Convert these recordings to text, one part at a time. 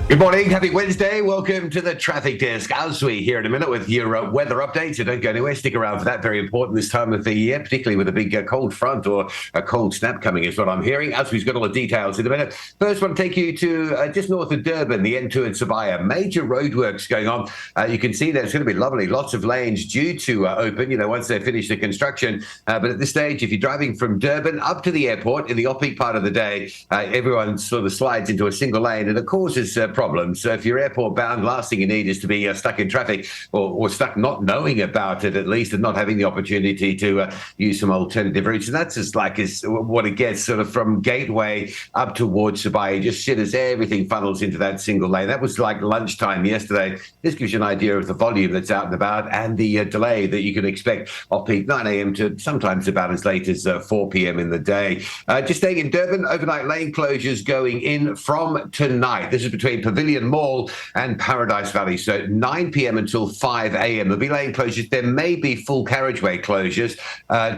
Good morning, happy Wednesday. Welcome to the Traffic Desk. As we here in a minute with your weather updates, so don't go anywhere. Stick around for that. Very important this time of the year, particularly with a big cold front or a cold snap coming is what I'm hearing. As we've got all the details in a minute. First, I want to take you to just north of Durban, the N2 at Sabaya. Major roadworks going on. You can see there's going to be lovely. Lots of lanes due to open, once they finish the construction. But at this stage, if you're driving from Durban up to the airport in the off-peak part of the day, everyone sort of slides into a single lane and it causes problems. So if you're airport bound, last thing you need is to be stuck in traffic or stuck not knowing about it at least and not having the opportunity to use some alternative routes. And that's as what it gets sort of from Gateway up towards Sabaya, just shit as everything funnels into that single lane. That was like lunchtime yesterday. This gives you an idea of the volume that's out and about and the delay that you can expect off peak 9 a.m. to sometimes about as late as 4 p.m. in the day. Just staying in Durban, overnight lane closures going in from tonight. This is between Pavilion Mall and Paradise Valley. So 9 p.m. until 5 a.m. There'll be lane closures. There may be full carriageway closures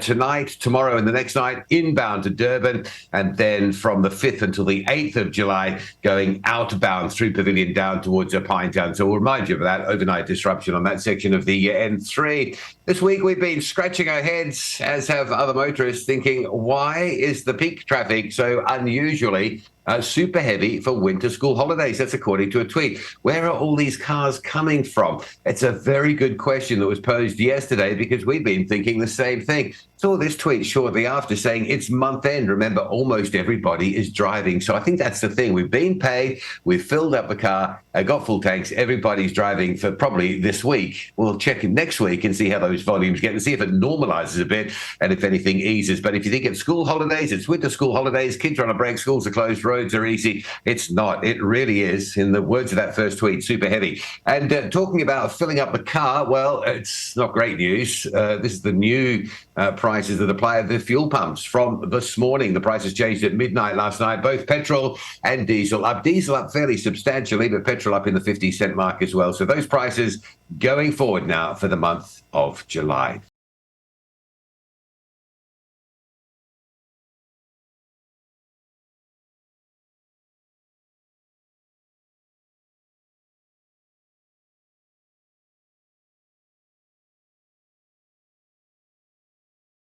tonight, tomorrow, and the next night inbound to Durban, and then from the 5th until the 8th of July going outbound through Pavilion down towards Pinetown. So we'll remind you of that overnight disruption on that section of the N3. This week we've been scratching our heads, as have other motorists, thinking, why is the peak traffic so unusually super heavy for winter school holidays? That's according to a tweet. Where are all these cars coming from? It's a very good question that was posed yesterday because we've been thinking the same thing. Saw this tweet shortly after saying it's month end. Remember, almost everybody is driving. So I think that's the thing. We've been paid, we've filled up the car, got full tanks, everybody's driving for probably this week. We'll check in next week and see how those volumes get and see if it normalizes a bit and if anything eases. But if you think it's school holidays, it's winter school holidays, kids are on a break, schools are closed, roads are easy. It's not. It really is, in the words of that first tweet, super heavy. And talking about filling up the car, well, it's not great news. This is the new prices that apply at the fuel pumps from this morning. The prices changed at midnight last night, both petrol and diesel up. Diesel up fairly substantially, but petrol up in the 50-cent mark as well. So those prices going forward now for the month of July.